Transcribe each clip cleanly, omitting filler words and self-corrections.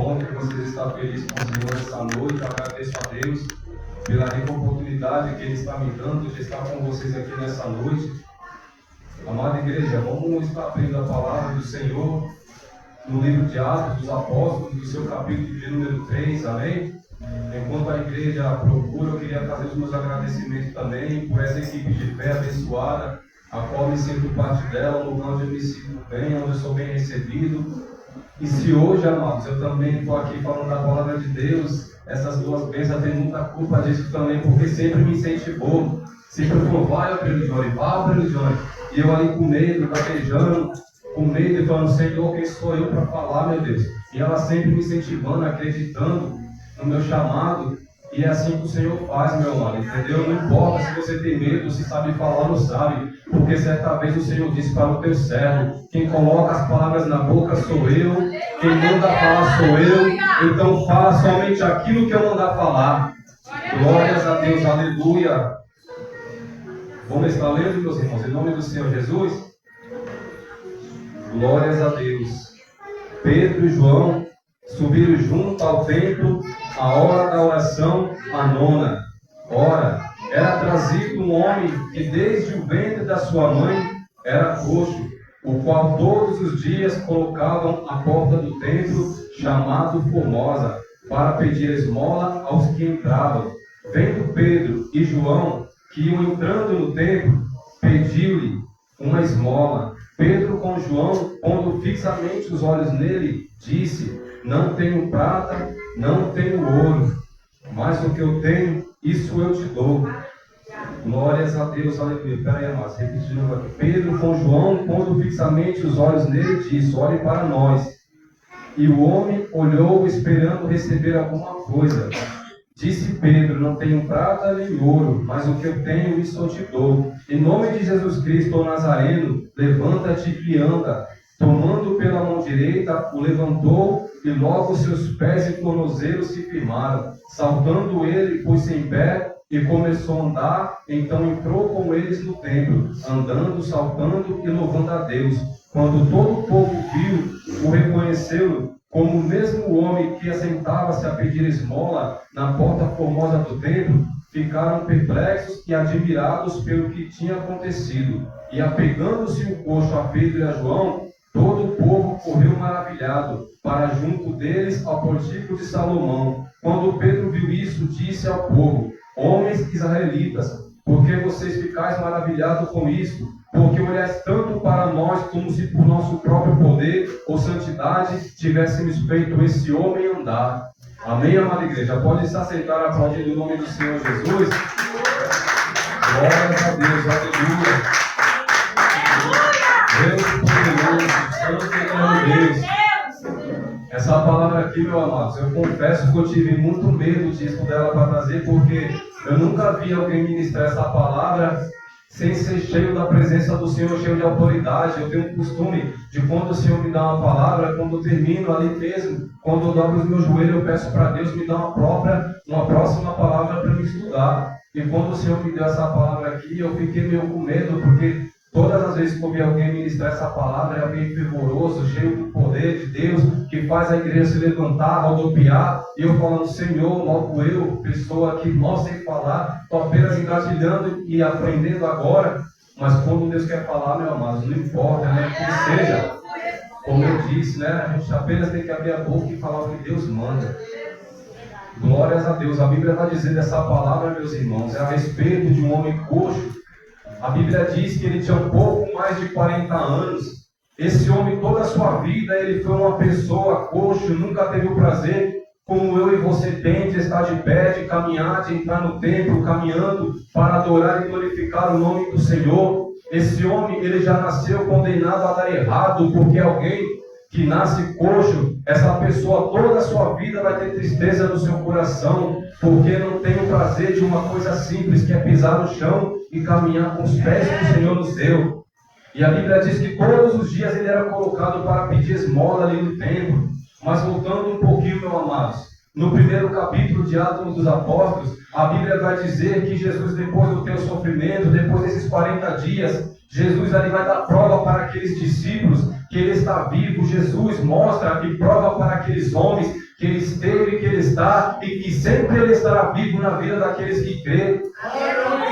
bom que vocês estão felizes com o Senhor essa noite. Eu agradeço a Deus pela rica oportunidade que Ele está me dando de estar com vocês aqui nessa noite. Amada igreja, vamos estar abrindo a palavra do Senhor no livro de Atos dos Apóstolos, no seu capítulo de número 3, amém? Enquanto a igreja procura, eu queria fazer os meus agradecimentos também por essa equipe de fé abençoada, a qual me sinto parte dela, um lugar onde eu me sinto bem, onde eu sou bem recebido. E se hoje, amados, eu também estou aqui falando da palavra de Deus, essas duas bênçãos têm muita culpa disso também, porque sempre me incentivou. Sempre falou, vai, Apeligione, vai, Apeligione. E eu ali com medo, gaguejando, com medo e falando, Senhor, quem sou eu para falar, meu Deus? E ela sempre me incentivando, acreditando no meu chamado. E é assim que o Senhor faz, meu amado, entendeu? Não importa se você tem medo, se sabe falar ou não sabe, porque certa vez o Senhor disse para o teu servo, quem coloca as palavras na boca sou eu, quem manda falar sou eu, então fala somente aquilo que eu mandar falar. Glórias a Deus, aleluia. Vamos estar lendo, meus irmãos, em nome do Senhor Jesus? Glórias a Deus. Pedro e João subiram junto ao templo a hora da oração, a nona. Ora, era trazido um homem que desde o ventre da sua mãe era coxo, o qual todos os dias colocavam à porta do templo, chamado Formosa, para pedir esmola aos que entravam. Vendo Pedro e João, que iam entrando no templo, pediu-lhe uma esmola. Pedro com João, pondo fixamente os olhos nele, disse, não tenho prata, não tenho ouro, mas o que eu tenho, isso eu te dou. Glórias a Deus, aleluia. Espera aí, amados, repetindo aqui. Pedro com João, pondo fixamente os olhos nele, disse, olhe para nós. E o homem olhou, esperando receber alguma coisa. Disse Pedro, não tenho prata nem ouro, mas o que eu tenho, isso eu te dou. Em nome de Jesus Cristo, o Nazareno, levanta-te e anda. Tomando pela mão direita, o levantou, e logo seus pés e tornozelos se firmaram. Saltando ele, pôs-se em pé, e começou a andar. Então entrou com eles no templo, andando, saltando e louvando a Deus. Quando todo o povo viu, o reconheceu como o mesmo homem que assentava-se a pedir esmola na porta formosa do templo, ficaram perplexos e admirados pelo que tinha acontecido. E apegando-se o coxo a Pedro e a João, todo o povo correu maravilhado para junto deles ao portico de Salomão. Quando Pedro viu isso, disse ao povo, homens israelitas, por que vocês ficais maravilhados com isto? Porque olhais tanto para nós como se por nosso próprio poder ou santidade tivéssemos feito esse homem andar. Amém, amada igreja? Pode se assentar aplaudindo o nome do Senhor Jesus? Glórias a Deus, aleluia. Deus poderoso, santo e Deus. Essa palavra aqui, meu amado, eu confesso que eu tive muito medo de estudar ela para trazer, porque eu nunca vi alguém ministrar essa palavra sem ser cheio da presença do Senhor, cheio de autoridade. Eu tenho um costume de quando o Senhor me dá uma palavra, quando eu termino ali mesmo, quando eu dobro os meus joelhos, eu peço para Deus me dar uma próxima palavra para me estudar. E quando o Senhor me deu essa palavra aqui, eu fiquei meio com medo, porque todas as vezes que eu vi alguém ministrar essa palavra, é alguém fervoroso, cheio do poder de Deus, que faz a igreja se levantar, rodopiar, e eu falando, Senhor, logo eu, pessoa que não sei falar, estou apenas engatilhando e aprendendo agora, mas quando Deus quer falar, meu amado, não importa, né, que seja, como eu disse, né, a gente apenas tem que abrir a boca e falar o que Deus manda. Glórias a Deus. A Bíblia vai dizer dessa palavra, meus irmãos, é a respeito de um homem coxo. A Bíblia diz que ele tinha um pouco mais de 40 anos. Esse homem, toda a sua vida, ele foi uma pessoa coxo, nunca teve o prazer, como eu e você tem, de estar de pé, de caminhar, de entrar no templo, caminhando para adorar e glorificar o nome do Senhor. Esse homem, ele já nasceu condenado a dar errado, porque alguém que nasce coxo, essa pessoa toda a sua vida vai ter tristeza no seu coração, porque não tem o prazer de uma coisa simples, que é pisar no chão e caminhar com os pés que o Senhor nos deu. E a Bíblia diz que todos os dias ele era colocado para pedir esmola ali no templo. Mas voltando um pouquinho, meus amados, no primeiro capítulo de Atos dos Apóstolos, a Bíblia vai dizer que Jesus, depois do teu sofrimento, depois desses 40 dias, Jesus ali vai dar prova para aqueles discípulos que ele está vivo. Jesus mostra e prova para aqueles homens que ele esteve, que ele está e que sempre ele estará vivo na vida daqueles que crêem.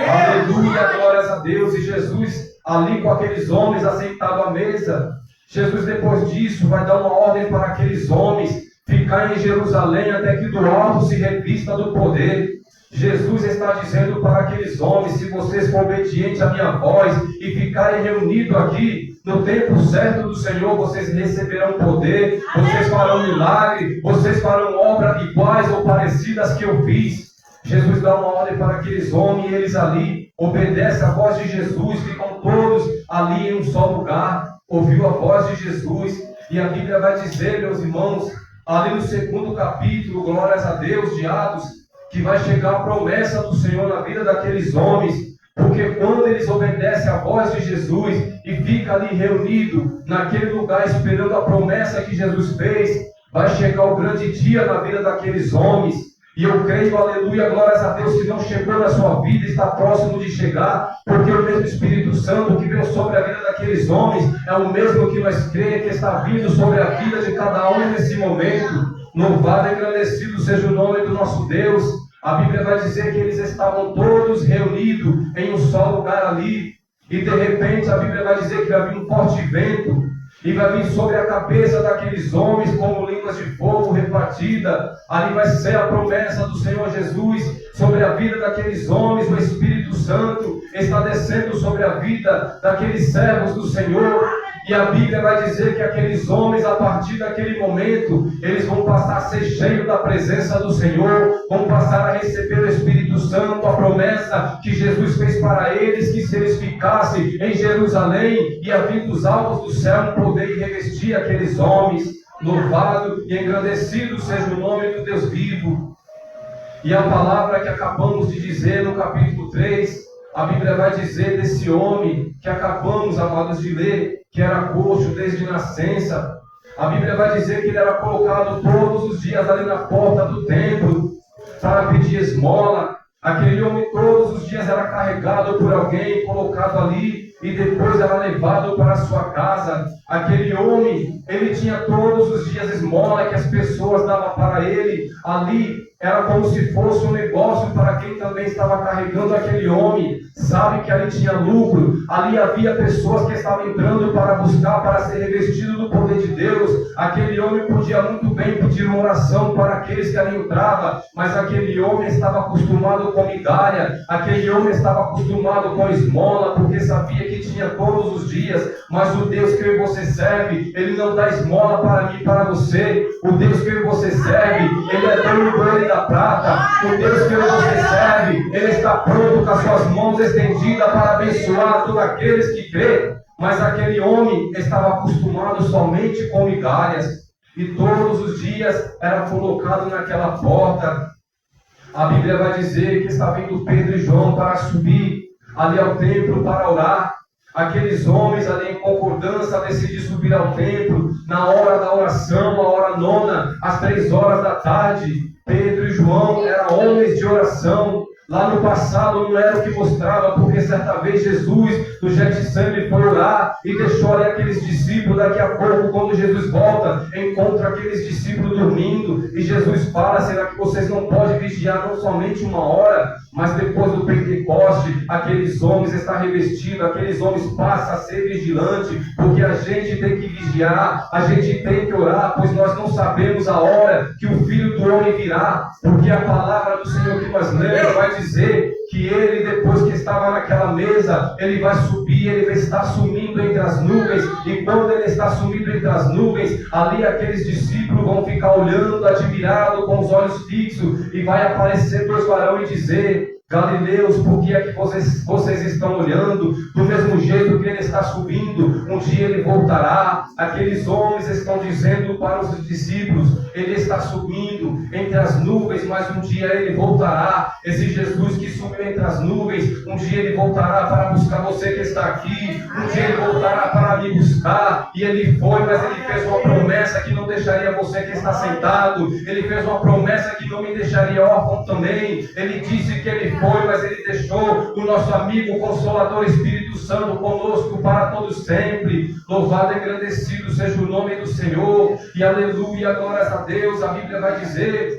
Aleluia, glórias a Deus. E Jesus ali com aqueles homens assentado à mesa, Jesus depois disso vai dar uma ordem para aqueles homens ficar em Jerusalém até que do alto se revista do poder. Jesus está dizendo para aqueles homens: se vocês forem obedientes à minha voz e ficarem reunidos aqui no tempo certo do Senhor, vocês receberão poder, vocês farão milagre, vocês farão obras iguais ou parecidas que eu fiz. Jesus dá uma ordem para aqueles homens e eles ali obedecem à voz de Jesus, ficam todos ali em um só lugar, ouviu a voz de Jesus. E a Bíblia vai dizer, meus irmãos, ali no 2º capítulo, glórias a Deus, de Atos, que vai chegar a promessa do Senhor na vida daqueles homens, porque quando eles obedecem à voz de Jesus e ficam ali reunidos naquele lugar esperando a promessa que Jesus fez, vai chegar o grande dia na vida daqueles homens. E eu creio, aleluia, glórias a Deus, que não chegou na sua vida, está próximo de chegar, porque o mesmo Espírito Santo que veio sobre a vida daqueles homens é o mesmo que nós cremos que está vindo sobre a vida de cada um nesse momento. Louvado e agradecido seja o nome do nosso Deus. A Bíblia vai dizer que eles estavam todos reunidos em um só lugar ali. E de repente a Bíblia vai dizer que vai vir um forte vento. E vai vir sobre a cabeça daqueles homens como línguas de fogo repartida. Ali vai ser a promessa do Senhor Jesus sobre a vida daqueles homens. O Espírito Santo está descendo sobre a vida daqueles servos do Senhor. E a Bíblia vai dizer que aqueles homens, a partir daquele momento, eles vão passar a ser cheios da presença do Senhor, vão passar a receber o Espírito Santo, a promessa que Jesus fez para eles, que se eles ficassem em Jerusalém, ia vir dos altos do céu um poder e revestir aqueles homens. Louvado e engrandecido seja o nome do Deus vivo. E a palavra que acabamos de dizer no capítulo 3, a Bíblia vai dizer desse homem que acabamos, amados, de ler, que era coxo desde nascença. A Bíblia vai dizer que ele era colocado todos os dias ali na porta do templo para pedir esmola. Aquele homem todos os dias era carregado por alguém, colocado ali e depois era levado para a sua casa. Aquele homem, ele tinha todos os dias esmola que as pessoas davam para ele. Ali era como se fosse um negócio para quem também estava carregando aquele homem. Sabe que ali tinha lucro. Ali havia pessoas que estavam entrando para buscar, para ser revestido do poder de Deus. Aquele homem podia muito bem pedir uma oração para aqueles que ali entravam, mas aquele homem estava acostumado com migalha. Aquele homem estava acostumado com esmola, porque sabia que tinha todos os dias. Mas o Deus que eu e você serve, Ele não dá esmola para mim e para você. O Deus que eu e você serve, Ele é dono do ouro e da prata. O Deus que eu e você serve, Ele está pronto com as suas mãos estendidas para abençoar todos aqueles que crêem. Mas aquele homem estava acostumado somente com migalhas. E todos os dias era colocado naquela porta. A Bíblia vai dizer que está vindo Pedro e João para subir ali ao templo para orar. Aqueles homens ali em concordância decidiram subir ao templo na hora da oração, a hora nona, às 3 horas da tarde. Pedro e João eram homens de oração. Lá no passado não era o que mostrava, porque certa vez Jesus no Getsemane foi orar e deixou ali aqueles discípulos. Daqui a pouco, quando Jesus volta, encontra aqueles discípulos dormindo e Jesus fala: será que vocês não podem vigiar não somente 1 hora, mas depois do Pentecoste aqueles homens estão revestidos, aqueles homens passam a ser vigilantes, porque a gente tem que vigiar, a gente tem que orar, pois nós não sabemos a hora que o Filho do Homem virá, porque a palavra do Senhor que nós lemos vai dizer que ele, depois que estava naquela mesa, ele vai subir, ele vai estar sumindo entre as nuvens, e quando ele está sumindo entre as nuvens, ali aqueles discípulos vão ficar olhando, admirados, com os olhos fixos, e vai aparecer 2 varões e dizer: Galileus, por que é que vocês estão olhando? Do mesmo jeito que ele está subindo, um dia ele voltará. Aqueles homens estão dizendo para os discípulos: ele está subindo entre as nuvens, mas um dia ele voltará. Esse Jesus que subiu entre as nuvens, um dia ele voltará para buscar você que está aqui. Um dia ele voltará para me buscar. E ele foi, mas ele fez uma promessa que não deixaria você que está sentado. Ele fez uma promessa que não me deixaria órfão também. Ele disse que ele foi, mas Ele deixou o nosso amigo, o Consolador Espírito Santo conosco para todos sempre. Louvado e engrandecido seja o nome do Senhor. E aleluia, glórias a Deus. A Bíblia vai dizer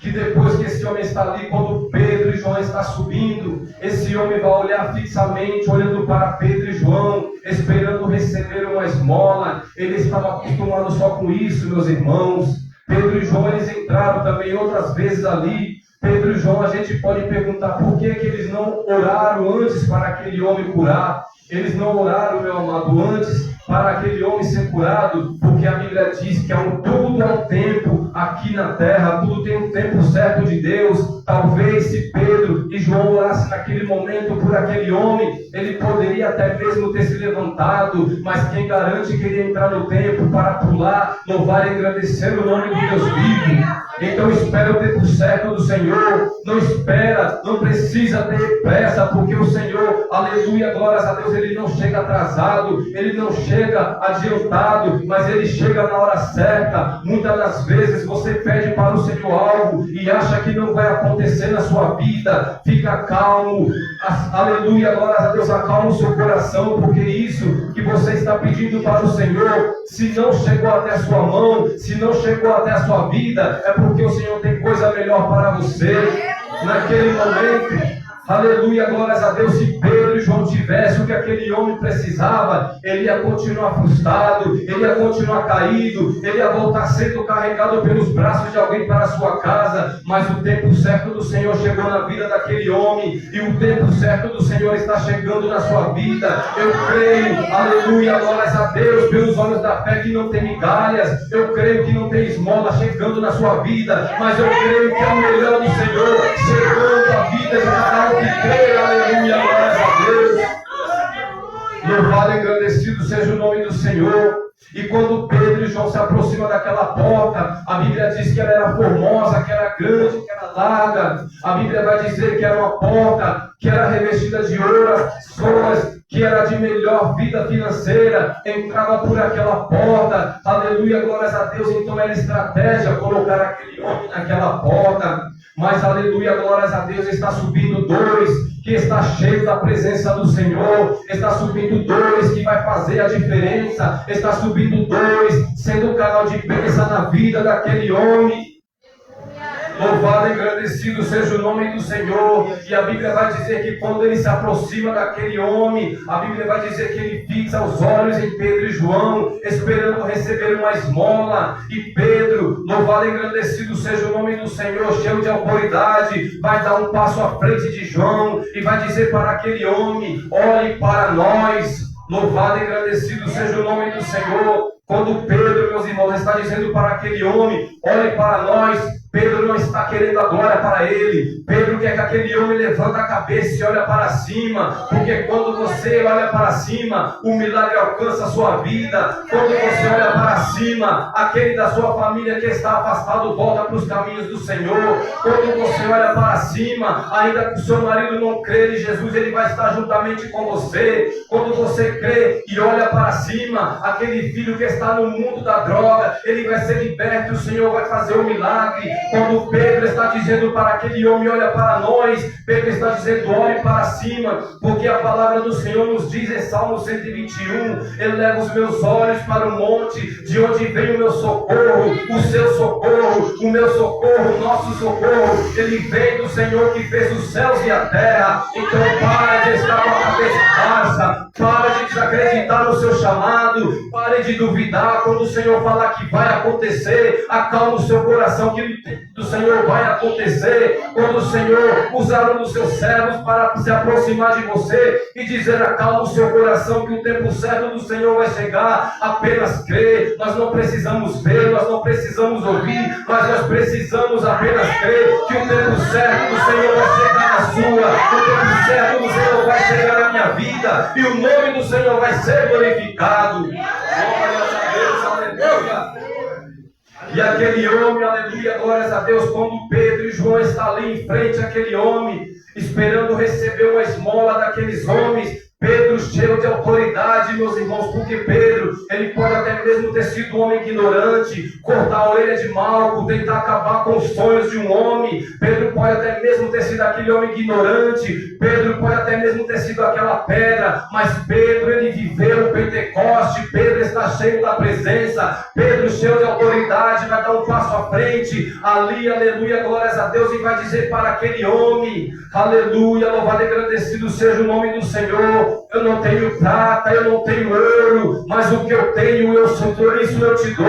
que depois que esse homem está ali, quando Pedro e João estão subindo, esse homem vai olhar fixamente, olhando para Pedro e João, esperando receber uma esmola. Ele estava acostumado só com isso, meus irmãos. Pedro e João, eles entraram também outras vezes ali. Pedro e João, a gente pode perguntar por que eles não oraram antes para aquele homem curar. Eles não oraram, meu amado, antes para aquele homem ser curado, porque a Bíblia diz que tudo é um tempo aqui na terra, tudo tem um tempo certo de Deus. Talvez se Pedro e João orassem naquele momento por aquele homem, ele poderia até mesmo ter se levantado, mas quem garante que ele ia entrar no tempo para pular, louvar e agradecer o nome de Deus vivo? Então espera o tempo certo do Senhor, não espera, não precisa ter pressa, porque o Senhor, aleluia, glórias a Deus, Ele não chega atrasado, Ele não chega adiantado, mas Ele chega na hora certa. Muitas das vezes você pede para o Senhor algo e acha que não vai acontecer na sua vida. Fica calmo, aleluia, glórias a Deus, acalma o seu coração, porque isso que você está pedindo para o Senhor, se não chegou até a sua mão, se não chegou até a sua vida, é porque o Senhor tem coisa melhor para você. Naquele momento, aleluia, glórias a Deus, se Pedro e João tivessem o que aquele homem precisava, ele ia continuar frustrado, ele ia continuar caído, ele ia voltar sendo carregado pelos braços de alguém para a sua casa. Mas o tempo certo do Senhor chegou na vida daquele homem, e o tempo certo do Senhor está chegando na sua vida. Eu creio, aleluia, glórias a Deus, pelos olhos da fé, que não tem migalhas. Eu creio que não tem esmola chegando na sua vida, mas eu creio que é o melhor do Senhor chegando à vida de cada um que crê. Aleluia, glórias a Deus. Louvado e engrandecido seja o nome do Senhor. E quando Pedro e João se aproximam daquela porta, a Bíblia diz que ela era formosa, que era grande, que era larga. A Bíblia vai dizer que era uma porta que era revestida de ouro, as pessoas que era de melhor vida financeira entrava por aquela porta. Aleluia, glórias a Deus. Então era estratégia colocar aquele homem naquela porta. Mas aleluia, glórias a Deus, está subindo dois que está cheio da presença do Senhor. Está subindo dois que vai fazer a diferença. Está subindo dois sendo um canal de bênção na vida daquele homem. Louvado e engrandecido seja o nome do Senhor. E a Bíblia vai dizer que quando ele se aproxima daquele homem, a Bíblia vai dizer que ele fixa os olhos em Pedro e João, esperando receber uma esmola. E Pedro, louvado e engrandecido seja o nome do Senhor, cheio de autoridade, vai dar um passo à frente de João e vai dizer para aquele homem: olhe para nós. Louvado e engrandecido seja o nome do Senhor. Quando Pedro, meus irmãos, está dizendo para aquele homem: olhe para nós, Pedro não está querendo a glória para ele. Pedro quer que aquele homem levante a cabeça e olhe para cima, porque quando você olha para cima, o milagre alcança a sua vida. Quando você olha para cima, aquele da sua família que está afastado volta para os caminhos do Senhor. Quando você olha para cima, ainda que o seu marido não crê em Jesus, ele vai estar juntamente com você. Quando você crê e olha para cima, aquele filho que está no mundo da droga, ele vai ser liberto e o Senhor vai fazer um milagre. Quando Pedro está dizendo para aquele homem: olha para nós, Pedro está dizendo: olhe para cima, porque a palavra do Senhor nos diz em Salmo 121: eleva os meus olhos para o monte, de onde vem o meu socorro, o seu socorro, o meu socorro, o nosso socorro, ele vem do Senhor que fez os céus e a terra. Então para de estar com a cabeça baixa, para de desacreditar no seu chamado, pare de duvidar. Quando o Senhor falar que vai acontecer, acalma o seu coração, que o do Senhor vai acontecer. Quando o Senhor usar um dos seus servos para se aproximar de você e dizer: acalma o seu coração, que o tempo certo do Senhor vai chegar, apenas crer. Nós não precisamos ver, nós não precisamos ouvir, mas nós precisamos apenas crer que o tempo certo do Senhor vai chegar na sua, o tempo certo do Senhor vai chegar na minha vida, e o nome do Senhor vai ser glorificado. Glórias a Deus, aleluia. E aquele homem, aleluia, glórias a Deus, quando Pedro e João estão ali em frente àquele homem, esperando receber uma esmola daqueles homens, Pedro cheio de autoridade, meus irmãos, porque Pedro, ele pode até mesmo ter sido um homem ignorante, cortar a orelha de Malco, tentar acabar com os sonhos de um homem. Pedro pode até mesmo ter sido aquele homem ignorante, Pedro pode até mesmo ter sido aquela pedra, mas Pedro, ele viveu o Pentecoste. Pedro está cheio da presença, Pedro cheio de autoridade, vai dar um passo à frente, ali, aleluia, glórias a Deus, e vai dizer para aquele homem, aleluia, louvado e agradecido seja o nome do Senhor. Eu não tenho prata, eu não tenho ouro, mas o que eu tenho, Senhor, isso eu te dou.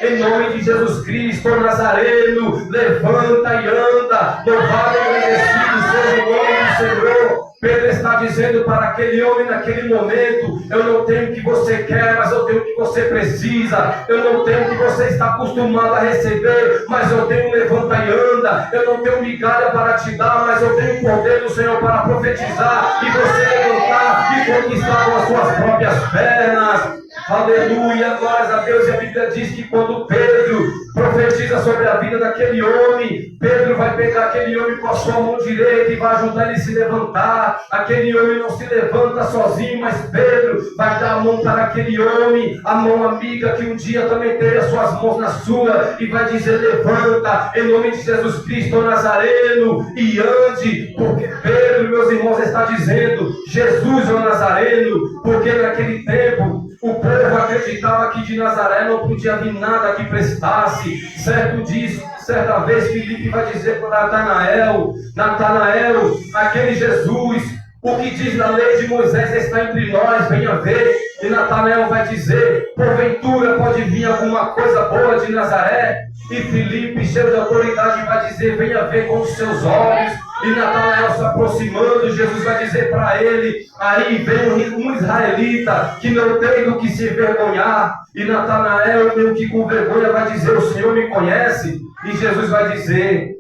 Em nome de Jesus Cristo, Nazareno, levanta e anda, louvado e agradecido seja o nome do Senhor. Pedro está dizendo para aquele homem naquele momento: eu não tenho o que você quer, mas eu tenho o que você precisa. Eu não tenho o que você está acostumado a receber, mas eu tenho levanta e anda. Eu não tenho migalha para te dar, mas eu tenho o poder do Senhor para profetizar e você levantar e conquistar com as suas próprias pernas. Aleluia, glórias a Deus. E a Bíblia diz que quando Pedro profetiza sobre a vida daquele homem, Pedro vai pegar aquele homem com a sua mão direita e vai ajudar ele a se levantar. Aquele homem não se levanta sozinho, mas Pedro vai dar a mão para aquele homem, a mão amiga que um dia também teve as suas mãos na sua, e vai dizer: levanta, em nome de Jesus Cristo Nazareno, e ande. Porque Pedro, meus irmãos, está dizendo: Jesus é o Nazareno, porque naquele tempo o povo acreditava que de Nazaré não podia vir nada que prestasse. Certa vez Filipe vai dizer para Natanael: Natanael, aquele Jesus, o que diz na lei de Moisés está entre nós, venha ver. E Natanael vai dizer: porventura pode vir alguma coisa boa de Nazaré? E Filipe, cheio de autoridade, vai dizer: venha ver com os seus olhos. E Natanael se aproximando, Jesus vai dizer para ele: aí vem um israelita que não tem do que se envergonhar. E Natanael, meio que com vergonha, vai dizer: o Senhor me conhece? E Jesus vai dizer: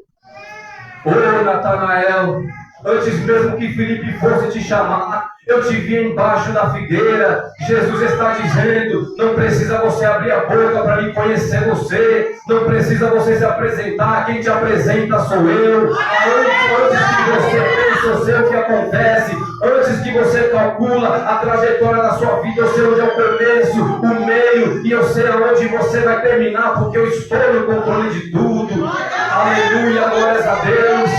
ô Natanael, antes mesmo que Filipe fosse te chamar, eu te vi embaixo da figueira. Jesus está dizendo: não precisa você abrir a boca para me conhecer você, não precisa você se apresentar, quem te apresenta sou eu. Antes que você pense, eu sei o que acontece. Antes que você calcula a trajetória da sua vida, eu sei onde eu começo, o meio, e eu sei aonde você vai terminar, porque eu estou no controle de tudo. Aleluia, glórias a Deus.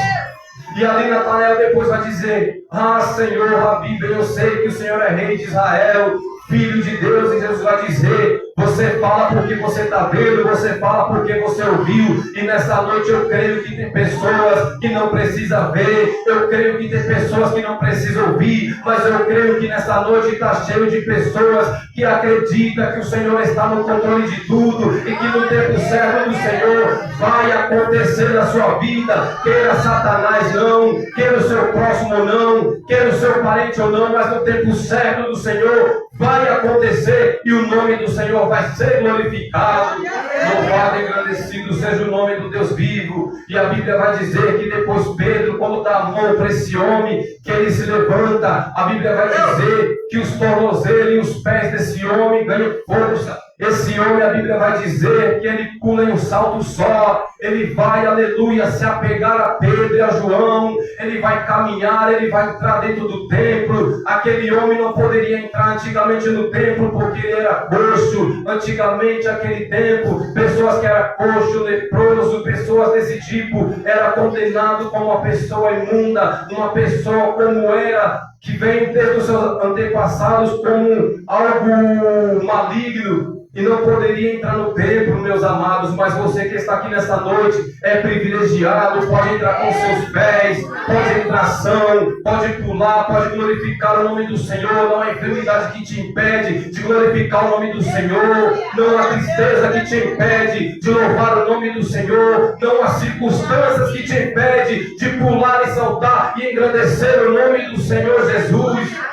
E ali Natanael depois vai dizer: ah, Senhor, Rabi, eu sei que o Senhor é rei de Israel, filho de Deus. E Jesus vai dizer: você fala porque você está vendo, você fala porque você ouviu. E nessa noite eu creio que tem pessoas que não precisam ver, eu creio que tem pessoas que não precisam ouvir, mas eu creio que nessa noite está cheio de pessoas que acreditam que o Senhor está no controle de tudo e que no tempo certo do Senhor vai acontecer na sua vida. Queira Satanás não, queira o seu próximo não, queira o seu parente ou não, mas no tempo certo do Senhor vai acontecer e o nome do Senhor vai ser glorificado. Louvado e agradecido seja o nome do Deus vivo. E a Bíblia vai dizer que depois Pedro, quando dá a mão para esse homem, que ele se levanta, a Bíblia vai dizer que os tornozelos e os pés desse homem ganham força. Esse homem, a Bíblia vai dizer que ele pula em um salto só, ele vai, aleluia, se apegar a Pedro e a João, ele vai caminhar, ele vai entrar dentro do templo. Aquele homem não poderia entrar antigamente no templo porque ele era coxo. Antigamente, aquele tempo, pessoas que eram coxo, leproso, pessoas desse tipo, era condenado como uma pessoa imunda, uma pessoa como era, que vem desde os seus antepassados como algo maligno. E não poderia entrar no templo, meus amados, mas você que está aqui nessa noite é privilegiado, pode entrar com seus pés, pode entrar são, pode pular, pode glorificar o nome do Senhor. Não há enfermidade que te impede de glorificar o nome do Senhor, não há tristeza que te impede de louvar o nome do Senhor, não há circunstâncias que te impede de pular e saltar e engrandecer o nome do Senhor Jesus.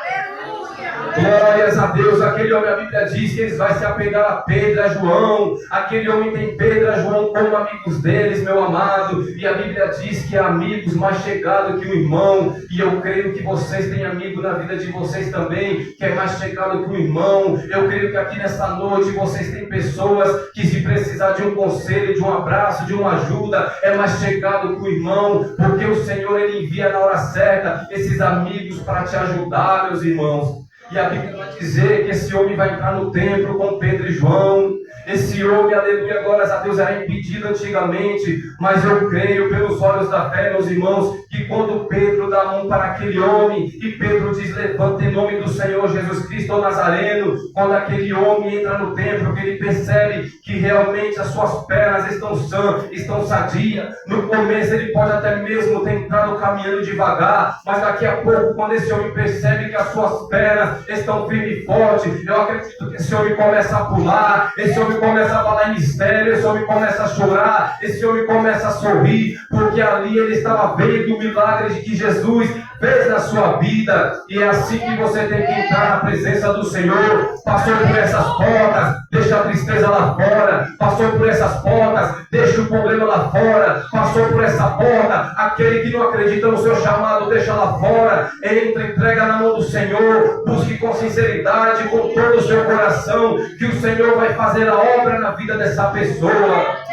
Glórias a Deus. Aquele homem, a Bíblia diz que eles vão se apegar a Pedro, a João. Aquele homem tem Pedro, a João como amigos deles, meu amado. E a Bíblia diz que é amigos mais chegado que o irmão. E eu creio que vocês têm amigo na vida de vocês também, que é mais chegado que o irmão. Eu creio que aqui nesta noite vocês têm pessoas que, se precisar de um conselho, de um abraço, de uma ajuda, é mais chegado que o irmão, porque o Senhor, Ele envia na hora certa esses amigos para te ajudar, meus irmãos. E a Bíblia vai dizer que esse homem vai entrar no templo com Pedro e João. Esse homem, aleluia, glórias a Deus, era impedido antigamente, mas eu creio pelos olhos da fé, meus irmãos, que quando Pedro dá a mão para aquele homem, e Pedro diz, levanta em nome do Senhor Jesus Cristo o Nazareno, quando aquele homem entra no templo, que ele percebe que realmente as suas pernas estão sãs, estão sadias. No começo ele pode até mesmo ter entrado caminhando devagar, mas daqui a pouco, quando esse homem percebe que as suas pernas estão firmes e fortes, eu acredito que esse homem começa a pular, esse homem começa a falar em mistério, esse homem começa a chorar, esse homem começa a sorrir, porque ali ele estava vendo o milagre de que Jesus fez na sua vida. E é assim que você tem que entrar na presença do Senhor. Passou por essas portas, deixa a tristeza lá fora. Passou por essas portas, deixa o problema lá fora. Passou por essa porta, aquele que não acredita no seu chamado, deixa lá fora. Entra, entrega na mão do Senhor, busque com sinceridade, com todo o seu coração, que o Senhor vai fazer a obra na vida dessa pessoa.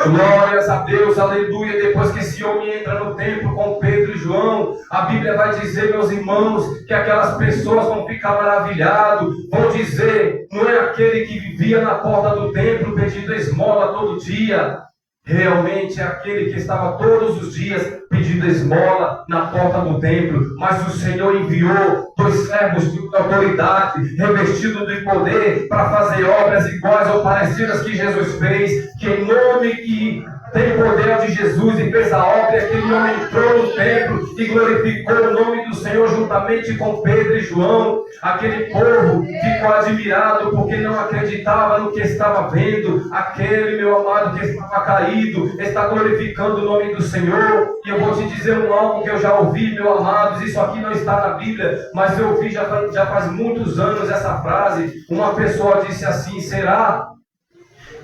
Glórias a Deus, aleluia. Depois que esse homem entra no templo com Pedro e João, a Bíblia vai dizer, meus irmãos, que aquelas pessoas vão ficar maravilhadas, vão dizer, não é aquele que vivia na porta do templo pedindo esmola todo dia. Realmente é aquele que estava todos os dias pedindo esmola na porta do templo, mas o Senhor enviou 2 servos de autoridade, revestidos de poder, para fazer obras iguais ou parecidas que Jesus fez, que em nome que tem poder de Jesus e fez a obra, aquele homem entrou no templo e glorificou o nome do Senhor juntamente com Pedro e João. Aquele povo ficou admirado porque não acreditava no que estava vendo. Aquele, meu amado, que estava caído, está glorificando o nome do Senhor. E eu vou te dizer algo que eu já ouvi, meu amados, isso aqui não está na Bíblia, mas eu ouvi já faz muitos anos essa frase. Uma pessoa disse assim: será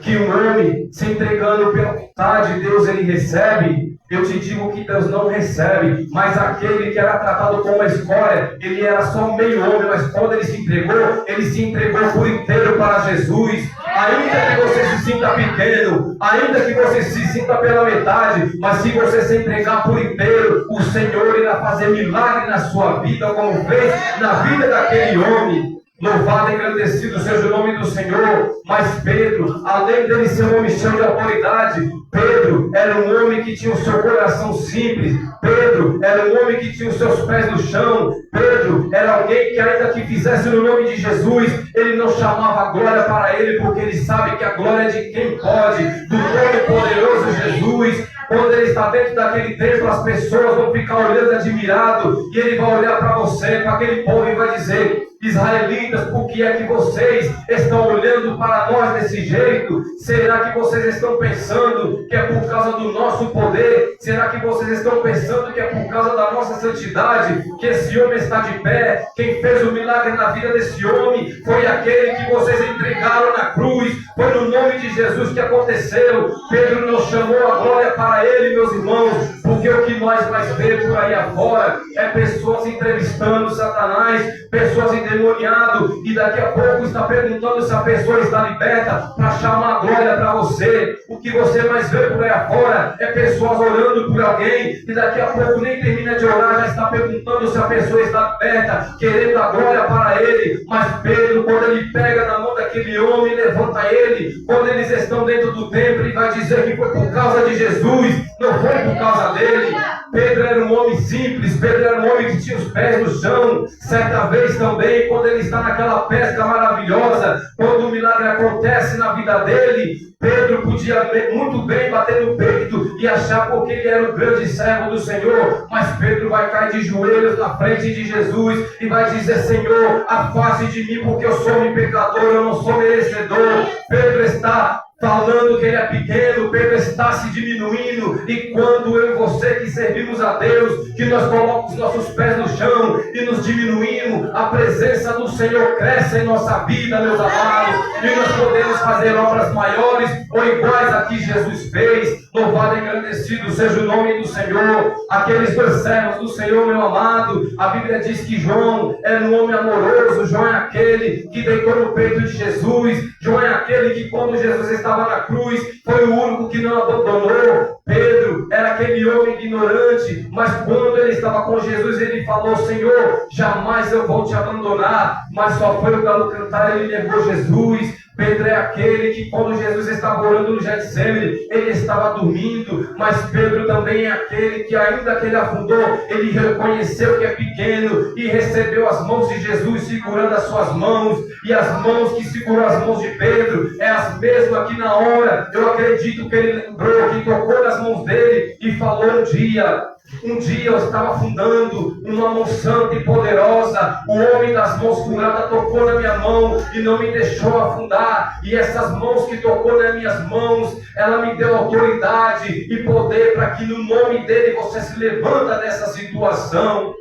que um homem se entregando pela vontade de Deus ele recebe? Eu te digo que Deus não recebe, mas aquele que era tratado como uma escória, ele era só meio homem, mas quando ele se entregou por inteiro para Jesus. Ainda que você se sinta pequeno, ainda que você se sinta pela metade, mas se você se entregar por inteiro, o Senhor irá fazer milagre na sua vida, como fez na vida daquele homem. Louvado e engrandecido seja o nome do Senhor. Mas Pedro, além dele ser um homem cheio de autoridade, Pedro era um homem que tinha o seu coração simples. Pedro era um homem que tinha os seus pés no chão. Pedro era alguém que, ainda que fizesse no nome de Jesus, ele não chamava a glória para ele, porque ele sabe que a glória é de quem pode, do Todo-Poderoso Jesus. Quando ele está dentro daquele templo, as pessoas vão ficar olhando admirado, e ele vai olhar para você, para aquele povo, e vai dizer: israelitas, por que é que vocês estão olhando para nós desse jeito? Será que vocês estão pensando que é por causa do nosso poder? Será que vocês estão pensando que é por causa da nossa santidade que esse homem está de pé? Quem fez o milagre na vida desse homem foi aquele que vocês entregaram na cruz. Foi no nome de Jesus que aconteceu. Pedro não chamou a glória para ele, meus irmãos, porque o que nós mais vemos por aí afora é pessoas entrevistando Satanás, pessoas endemoniadas, e daqui a pouco está perguntando se a pessoa está liberta para chamar a glória para você. O que você mais vê por aí afora é pessoas orando por alguém, e daqui a pouco nem termina de orar, já está perguntando se a pessoa está liberta, querendo a glória para ele. Mas Pedro, quando ele pega na mão daquele homem, levanta ele, quando eles estão dentro do templo, ele vai dizer que foi por causa de Jesus, não foi por causa dele. Pedro era um homem simples, Pedro era um homem que tinha os pés no chão. Certa vez também, quando ele está naquela pesca maravilhosa, quando o milagre acontece na vida dele, Pedro podia muito bem bater no peito e achar porque ele era o grande servo do Senhor, mas Pedro vai cair de joelhos na frente de Jesus e vai dizer: Senhor, afaste de mim, porque eu sou um pecador, eu não sou merecedor. Pedro está falando que ele é pequeno, Pedro está está se diminuindo, e quando eu e você que servimos a Deus, que nós colocamos nossos pés no chão e nos diminuímos, a presença do Senhor cresce em nossa vida, meus amados, e nós podemos fazer obras maiores ou iguais a que Jesus fez. Louvado e engrandecido seja o nome do Senhor. Aqueles dois servos do Senhor, meu amado, a Bíblia diz que João era um homem amoroso. João é aquele que deitou no peito de Jesus. João é aquele que, quando Jesus estava na cruz, foi o único que não abandonou. Pedro era aquele homem ignorante, mas quando ele estava com Jesus, ele falou: Senhor, jamais eu vou te abandonar. Mas só foi o galo cantar, ele negou Jesus. Pedro é aquele que, quando Jesus estava orando no Getsemane, ele estava dormindo, mas Pedro também é aquele que, ainda que ele afundou, ele reconheceu que é pequeno e recebeu as mãos de Jesus segurando as suas mãos, e as mãos que segurou as mãos de Pedro é as mesmas que na hora, eu acredito que ele lembrou, que tocou nas mãos dele e falou: um dia eu estava afundando, uma mão santa e poderosa, o homem das mãos curadas tocou na minha mão e não me deixou afundar, e essas mãos que tocou nas minhas mãos, ela me deu autoridade e poder para que no nome dele você se levanta dessa situação.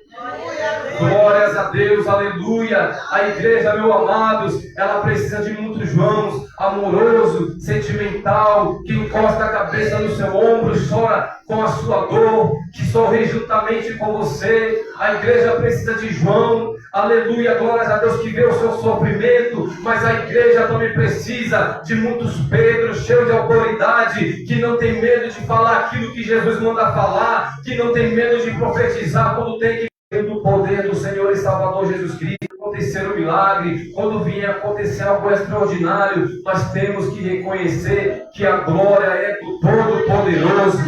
Glórias a Deus, aleluia. A igreja, meus amados, ela precisa de muitos Joãos, amoroso, sentimental, que encosta a cabeça no seu ombro, chora com a sua dor, que sorri juntamente com você. A igreja precisa de João, aleluia, glórias a Deus, que vê o seu sofrimento, mas a igreja também precisa de muitos Pedros, cheios de autoridade, que não tem medo de falar aquilo que Jesus manda falar, que não tem medo de profetizar quando tem que do poder do Senhor e Salvador Jesus Cristo. Acontecer um milagre, quando vier acontecer algo extraordinário, nós temos que reconhecer que a glória é do Todo-Poderoso.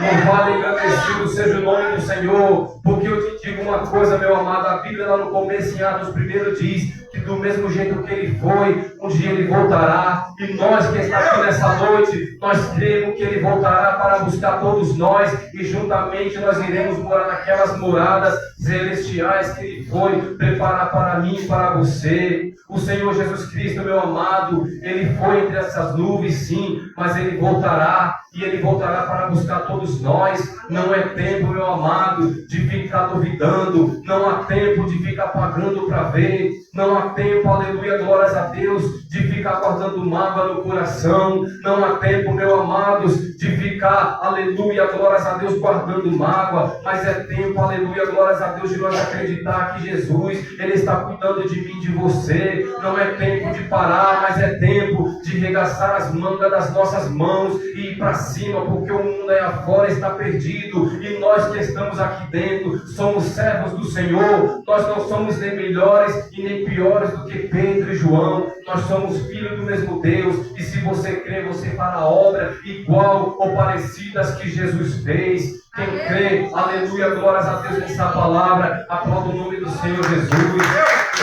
Louvado e agradecido seja o nome do Senhor, porque eu te digo uma coisa, meu amado, a Bíblia lá no começo, em Atos 1, diz que do mesmo jeito que ele foi, um dia ele voltará, e nós que estamos aqui nessa noite, nós cremos que ele voltará para buscar todos nós, e juntamente nós iremos morar naquelas moradas celestiais que ele foi preparar para mim e para você. O Senhor Jesus Cristo, meu amado, ele foi entre essas nuvens, sim, mas ele voltará, e ele voltará para buscar todos nós. Não é tempo, meu amado, de ficar duvidando, não há tempo de ficar pagando para ver, não há tempo, aleluia, glórias a Deus, de ficar guardando mágoa no coração, não há tempo, meus amados, de ficar, aleluia, glórias a Deus, guardando mágoa, mas é tempo, aleluia, glórias a Deus, de nós acreditar que Jesus, ele está cuidando de mim, de você. Não é tempo de parar, mas é tempo de regaçar as mangas das nossas mãos e ir para cima, porque o mundo aí afora está perdido, e nós que estamos aqui dentro somos servos do Senhor. Nós não somos nem melhores e nem piores do que Pedro e João, nós somos filhos do mesmo Deus, e se você crê, você fará a obra igual ou parecidas que Jesus fez. Quem crê, aleluia, glórias a Deus nessa palavra, aplauda o nome do Senhor Jesus.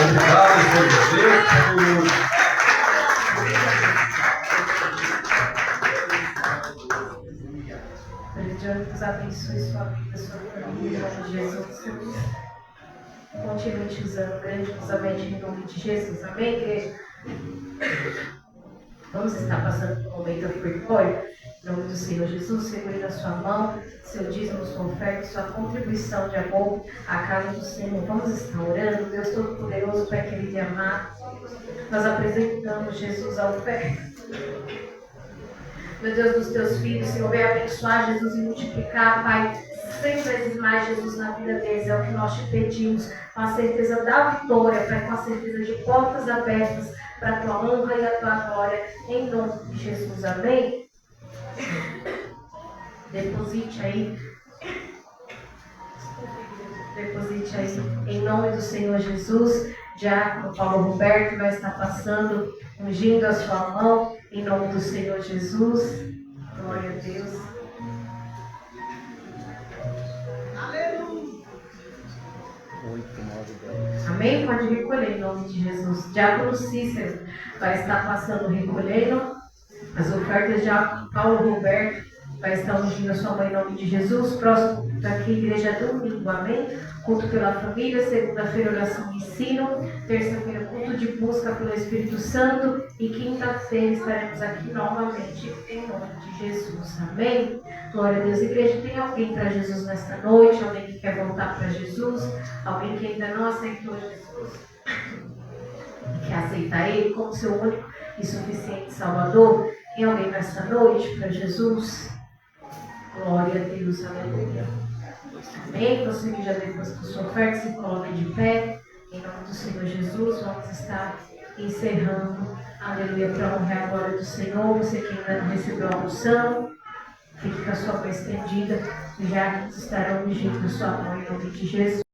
Obrigado, Senhor Deus. Deus abençoe sua vida, sua família, em nome de Jesus. Continue te usando grandiosamente em nome de Jesus. Amém, igreja? Vamos estar passando por um momento ofertório. Em nome do Senhor Jesus, segure na sua mão seu dízimo, sua oferta, sua contribuição de amor à casa do Senhor. Vamos estar orando, Deus Todo-Poderoso, Pai querido e amado. Nós apresentamos, Jesus, a oferta. Meu Deus, dos teus filhos, Senhor, vem abençoar, Jesus, e multiplicar, Pai, 100 vezes mais, Jesus, na vida deles. É o que nós te pedimos, com a certeza da vitória, Pai, com a certeza de portas abertas para a tua honra e a tua glória, em nome de Jesus. Amém? Deposite aí, em nome do Senhor Jesus. Diácono Paulo Roberto vai estar passando, ungindo a sua mão, em nome do Senhor Jesus. Glória a Deus. Aleluia. Amém? Pode recolher em nome de Jesus. Diácono Cícero vai estar passando, recolhendo as ofertas de Paulo Roberto, vai estar ungindo a sua mãe em nome de Jesus. Próximo culto aqui, igreja domingo, amém? Culto pela família, segunda-feira oração e ensino, terça-feira culto de busca pelo Espírito Santo e quinta-feira estaremos aqui novamente em nome de Jesus, amém? Glória a Deus, igreja. Tem alguém para Jesus nesta noite? Alguém que quer voltar para Jesus? Alguém que ainda não aceitou Jesus? Quer aceitar Ele como seu único e suficiente Salvador? Tem alguém nesta noite para Jesus? Glória a Deus, aleluia. Amém? Você que já depositou sua oferta, se coloque de pé. Em nome do Senhor Jesus, vamos estar encerrando. Aleluia, para honrar a glória do Senhor. Você que ainda não recebeu a unção, fique com a sua mão estendida. Já estarão ungindo sua mão em nome de Jesus.